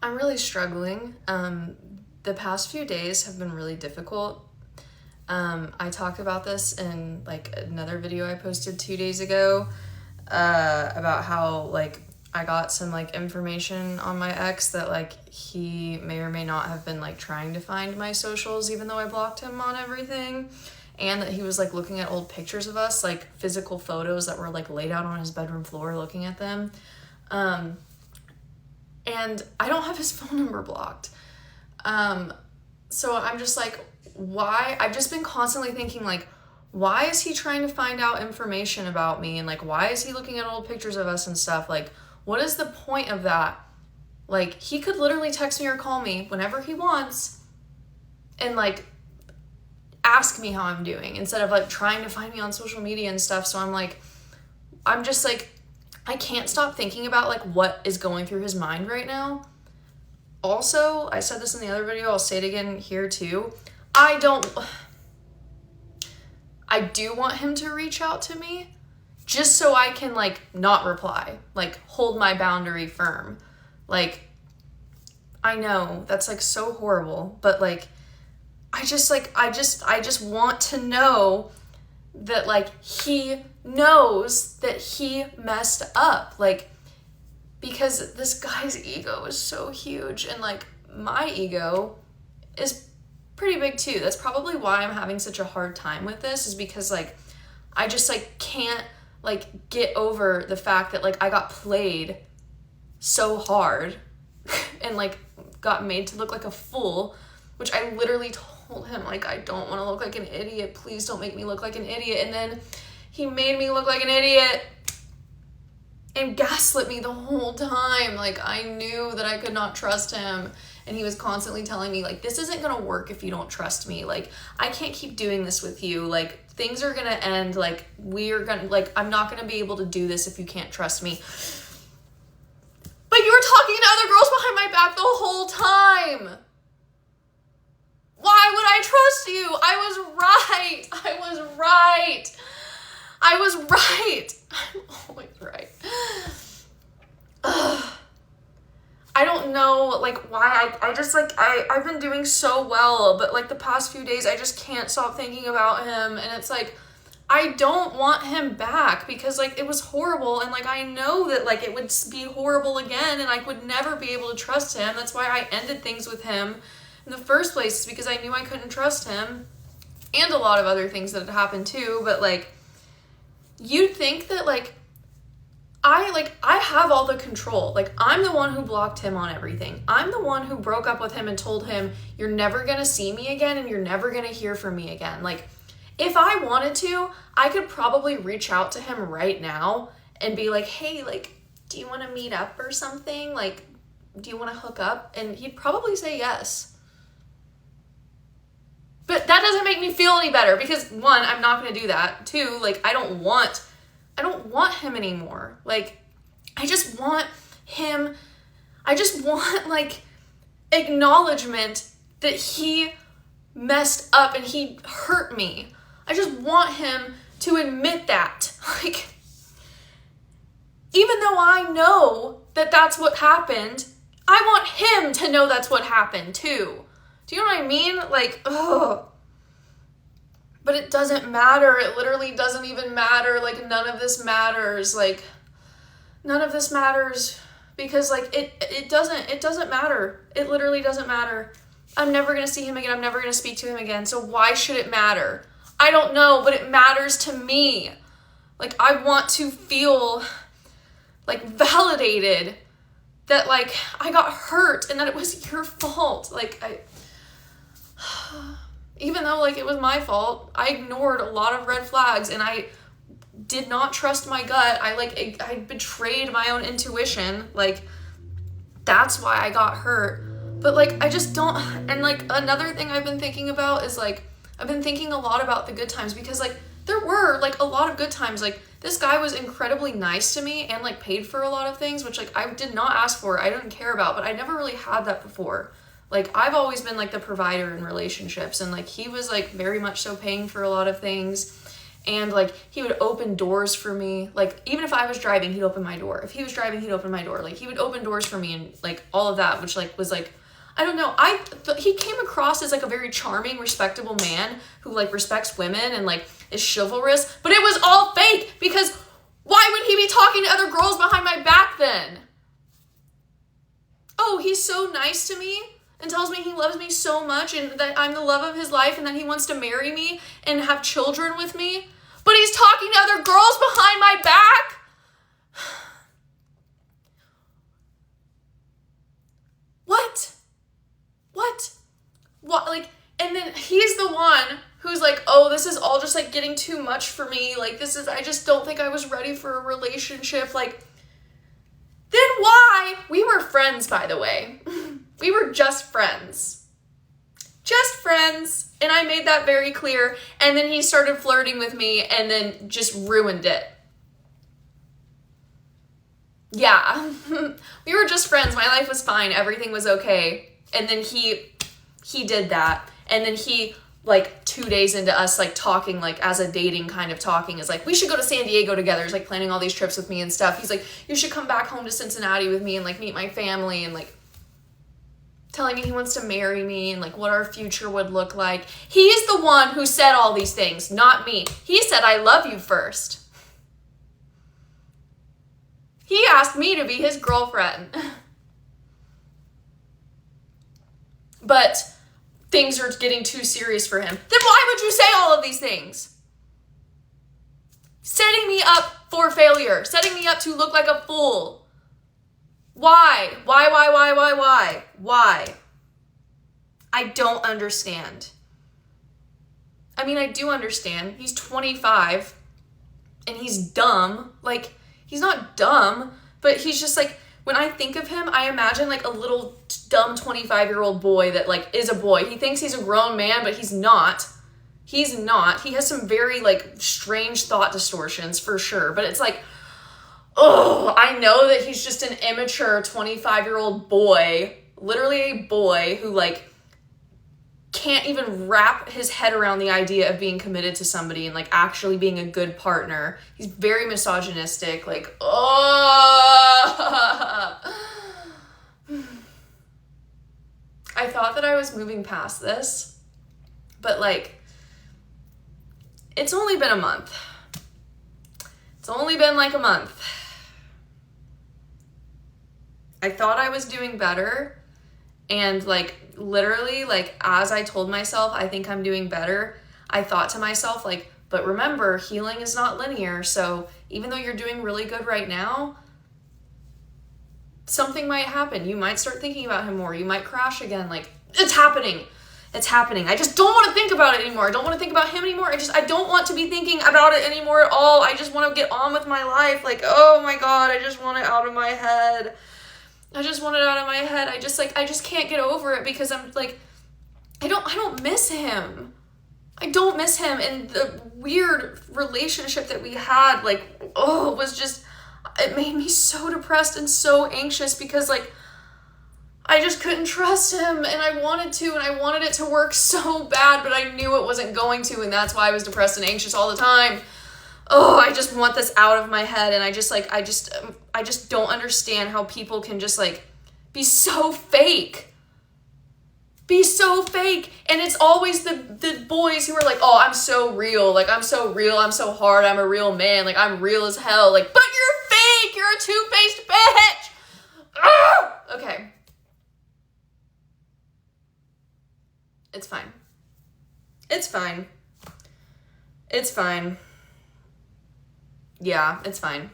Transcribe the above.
I'm really struggling. The past few days have been really difficult. I talked about this in like another video I posted 2 days ago about how like I got some like information on my ex that like he may or may not have been like trying to find my socials even though I blocked him on everything, and that he was like looking at old pictures of us, like physical photos that were like laid out on his bedroom floor, looking at them. And I don't have his phone number blocked. So I'm just like, why? I've just been constantly thinking like, why is he trying to find out information about me? And like, why is he looking at old pictures of us and stuff? Like, what is the point of that? Like, he could literally text me or call me whenever he wants and like ask me how I'm doing instead of like trying to find me on social media and stuff. So I'm just like, I can't stop thinking about like what is going through his mind right now. Also, I said this in the other video, I'll say it again here too. I do want him to reach out to me just so I can like not reply, like hold my boundary firm. Like, I know that's like so horrible, but like, I just want to know that like he knows that he messed up, like, because this guy's ego is so huge and like my ego is pretty big too. That's probably why I'm having such a hard time with this, is because like I just like can't like get over the fact that like I got played so hard and like got made to look like a fool, which I literally told him like, I don't want to look like an idiot, please don't make me look like an idiot. And then he made me look like an idiot and gaslit me the whole time. Like, I knew that I could not trust him, and he was constantly telling me like, this isn't gonna work if you don't trust me, like I can't keep doing this with you, like things are gonna end, like we're gonna, like I'm not gonna be able to do this if you can't trust me. But you were talking to other girls behind my back the whole time. Why would I trust you? I was right. I'm always right. Ugh. I don't know like why I just like I've been doing so well, but like the past few days I just can't stop thinking about him, and it's like I don't want him back because like it was horrible, and like I know that like it would be horrible again and I would never be able to trust him. That's why I ended things with him in the first place, is because I knew I couldn't trust him, and a lot of other things that had happened too. But like, you'd think that like I have all the control. Like, I'm the one who blocked him on everything. I'm the one who broke up with him and told him, you're never gonna see me again and you're never gonna hear from me again. Like, if I wanted to, I could probably reach out to him right now and be like, hey, like, do you want to meet up or something? Like, do you want to hook up? And he'd probably say yes. But that doesn't make me feel any better because, one, I'm not going to do that. Two, like, I don't want him anymore. Like, I just want like acknowledgement that he messed up and he hurt me. I just want him to admit that. Like, even though I know that that's what happened, I want him to know that's what happened too. Do you know what I mean? Like, ugh. But it doesn't matter. It literally doesn't even matter. Like, none of this matters. Like, none of this matters because like it doesn't matter. It literally doesn't matter. I'm never going to see him again. I'm never going to speak to him again. So why should it matter? I don't know, but it matters to me. Like, I want to feel like validated that like I got hurt and that it was your fault. Like, even though like it was my fault, I ignored a lot of red flags and I did not trust my gut. I betrayed my own intuition. Like, that's why I got hurt. But like, I just don't. And like, another thing I've been thinking about is like, I've been thinking a lot about the good times, because like there were like a lot of good times. Like, this guy was incredibly nice to me and like paid for a lot of things, which like I did not ask for, I didn't care about, but I never really had that before. Like, I've always been like the provider in relationships, and like he was like very much so paying for a lot of things. And like he would open doors for me. Like even if I was driving, he'd open my door. If he was driving, he'd open my door. Like he would open doors for me and like all of that, which like was like, I don't know. He came across as like a very charming, respectable man who like respects women and like is chivalrous, but it was all fake because why would he be talking to other girls behind my back then? Oh, he's so nice to me and tells me he loves me so much and that I'm the love of his life and that he wants to marry me and have children with me. But he's talking to other girls behind my back? What? What? Like, and then he's the one who's like, oh, this is all just like getting too much for me. Like, I just don't think I was ready for a relationship. Like, then why? We were friends, by the way. We were just friends. Just friends. And I made that very clear. And then he started flirting with me and then just ruined it. Yeah. We were just friends. My life was fine. Everything was okay. And then he did that. And then he, like 2 days into us like talking, like as a dating kind of talking, is like, we should go to San Diego together. He's like planning all these trips with me and stuff. He's like, you should come back home to Cincinnati with me and like meet my family, and like telling me he wants to marry me and like what our future would look like. He's the one who said all these things, not me. He said, I love you first. He asked me to be his girlfriend. But things are getting too serious for him. Then why would you say all of these things? Setting me up for failure. Setting me up to look like a fool. Why? Why? I don't understand. I mean, I do understand. He's 25 and he's dumb. Like, he's not dumb, but he's just like, when I think of him, I imagine like a little dumb 25-year-old boy that like is a boy. He thinks he's a grown man, but he's not. He's not. He has some very like strange thought distortions for sure. But it's like, oh, I know that he's just an immature 25-year-old boy, literally a boy who like can't even wrap his head around the idea of being committed to somebody and like actually being a good partner. He's very misogynistic, like, oh. I thought that I was moving past this, but like, it's only been a month. It's only been like a month. I thought I was doing better, and like literally like as I told myself I think I'm doing better, I thought to myself like, but remember, healing is not linear, so even though you're doing really good right now, something might happen. You might start thinking about him more. You might crash again. Like, it's happening. It's happening. I just don't want to think about it anymore. I don't want to think about him anymore. I don't want to be thinking about it anymore at all. I just want to get on with my life. Like, oh my God, I just want it out of my head. I just can't get over it because I'm like, I don't miss him. I don't miss him. And the weird relationship that we had, like, oh, was just, it made me so depressed and so anxious because like, I just couldn't trust him, and I wanted to, and I wanted it to work so bad, but I knew it wasn't going to, and that's why I was depressed and anxious all the time. Oh, I just want this out of my head, and I just don't understand how people can just like be so fake. Be so fake. And it's always the boys who are like, oh, I'm so real. Like, I'm so real. I'm so hard. I'm a real man. Like, I'm real as hell. Like, but you're fake. You're a two-faced bitch. Ugh! Okay. It's fine. It's fine. It's fine. Yeah, it's fine.